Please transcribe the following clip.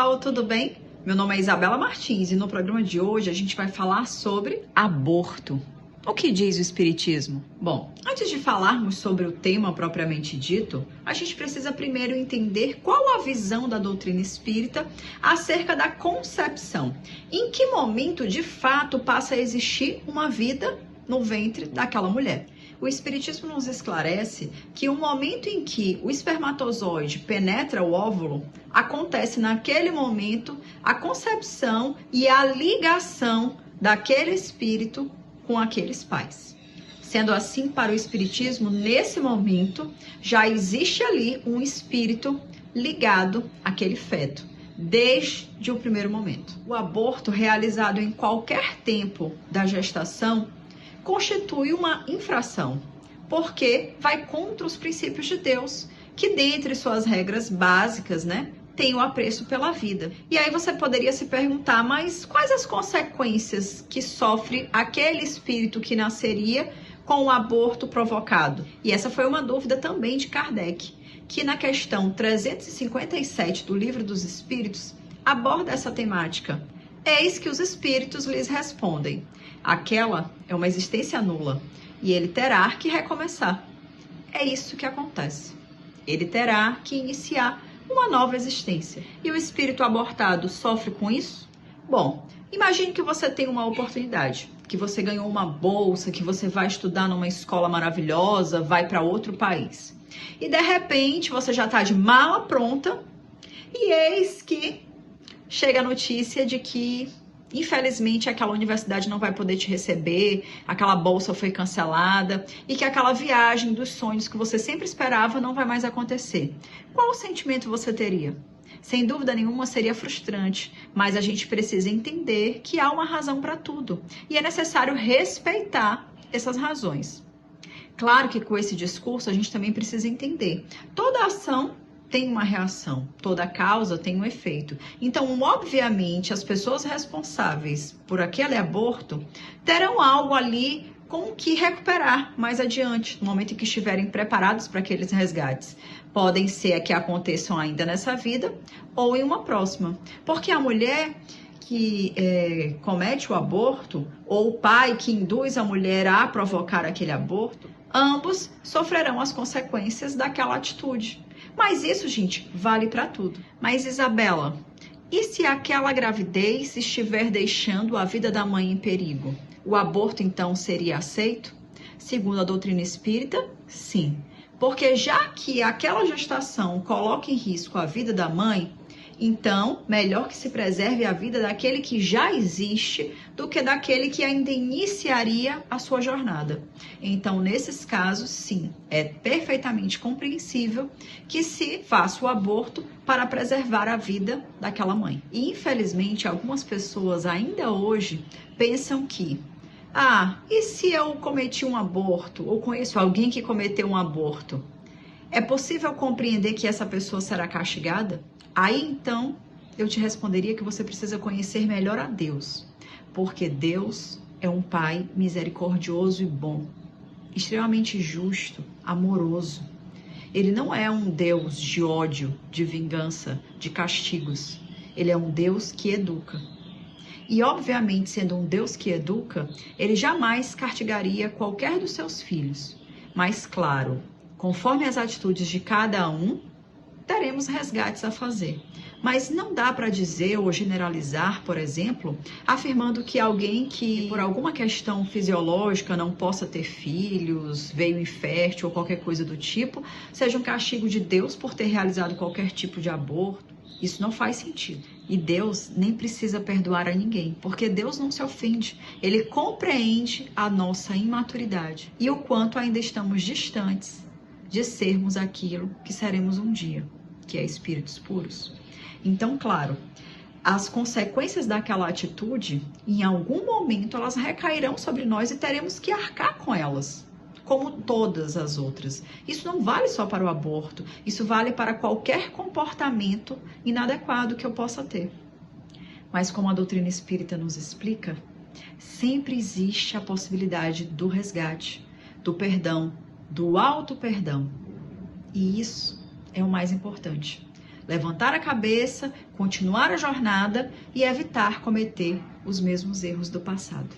pessoal, tudo bem? Meu nome é Isabela Martins e no programa de hoje a gente vai falar sobre aborto. O que diz o Espiritismo? Bom, antes de falarmos sobre o tema propriamente dito, a gente precisa primeiro entender qual a visão da doutrina espírita acerca da concepção. Em que momento, de fato, passa a existir uma vida no ventre daquela mulher? O Espiritismo nos esclarece que o momento em que o espermatozoide penetra o óvulo, acontece naquele momento a concepção e a ligação daquele espírito com aqueles pais. Sendo assim, para o Espiritismo, nesse momento, já existe ali um espírito ligado àquele feto, desde o primeiro momento. O aborto realizado em qualquer tempo da gestação constitui uma infração, porque vai contra os princípios de Deus, que dentre suas regras básicas, tem o apreço pela vida. E aí você poderia se perguntar, mas quais as consequências que sofre aquele espírito que nasceria com o aborto provocado? E essa foi uma dúvida também de Kardec, que na questão 357 do Livro dos Espíritos aborda essa temática. Eis que os espíritos lhes respondem: aquela é uma existência nula e ele terá que recomeçar. É isso que acontece. Ele terá que iniciar uma nova existência. E o espírito abortado sofre com isso? Bom, imagine que você tem uma oportunidade, que você ganhou uma bolsa, que você vai estudar numa escola maravilhosa, vai para outro país. E de repente você já está de mala pronta e eis que chega a notícia de que, infelizmente, aquela universidade não vai poder te receber, aquela bolsa foi cancelada e que aquela viagem dos sonhos que você sempre esperava não vai mais acontecer. Qual sentimento você teria? Sem dúvida nenhuma seria frustrante, mas a gente precisa entender que há uma razão para tudo e é necessário respeitar essas razões. Claro que com esse discurso a gente também precisa entender: toda ação tem uma reação, toda causa tem um efeito. Então, obviamente, as pessoas responsáveis por aquele aborto terão algo ali com o que recuperar mais adiante, no momento em que estiverem preparados para aqueles resgates. Podem ser que aconteçam ainda nessa vida ou em uma próxima. Porque a mulher que comete o aborto, ou o pai que induz a mulher a provocar aquele aborto, ambos sofrerão as consequências daquela atitude. Mas isso, gente, vale para tudo. Mas, Isabela, e se aquela gravidez estiver deixando a vida da mãe em perigo? O aborto, então, seria aceito? Segundo a doutrina espírita, sim. Porque já que aquela gestação coloca em risco a vida da mãe, então, melhor que se preserve a vida daquele que já existe do que daquele que ainda iniciaria a sua jornada. Então, nesses casos, sim, é perfeitamente compreensível que se faça o aborto para preservar a vida daquela mãe. E, infelizmente, algumas pessoas ainda hoje pensam que: e se eu cometi um aborto, ou conheço alguém que cometeu um aborto, é possível compreender que essa pessoa será castigada? Aí, então, eu te responderia que você precisa conhecer melhor a Deus, porque Deus é um Pai misericordioso e bom, extremamente justo, amoroso. Ele não é um Deus de ódio, de vingança, de castigos. Ele é um Deus que educa. E, obviamente, sendo um Deus que educa, ele jamais castigaria qualquer dos seus filhos. Mas, claro, conforme as atitudes de cada um, teremos resgates a fazer. Mas não dá para dizer ou generalizar, por exemplo, afirmando que alguém que por alguma questão fisiológica não possa ter filhos, veio infértil ou qualquer coisa do tipo, seja um castigo de Deus por ter realizado qualquer tipo de aborto. Isso não faz sentido. E Deus nem precisa perdoar a ninguém, porque Deus não se ofende. Ele compreende a nossa imaturidade e o quanto ainda estamos distantes de sermos aquilo que seremos um dia, que é espíritos puros. Então, claro, as consequências daquela atitude, em algum momento, elas recairão sobre nós e teremos que arcar com elas, como todas as outras. Isso não vale só para o aborto, isso vale para qualquer comportamento inadequado que eu possa ter. Mas como a doutrina espírita nos explica, sempre existe a possibilidade do resgate, do perdão, do auto-perdão. E isso é o mais importante. levantar a cabeça, continuar a jornada e evitar cometer os mesmos erros do passado.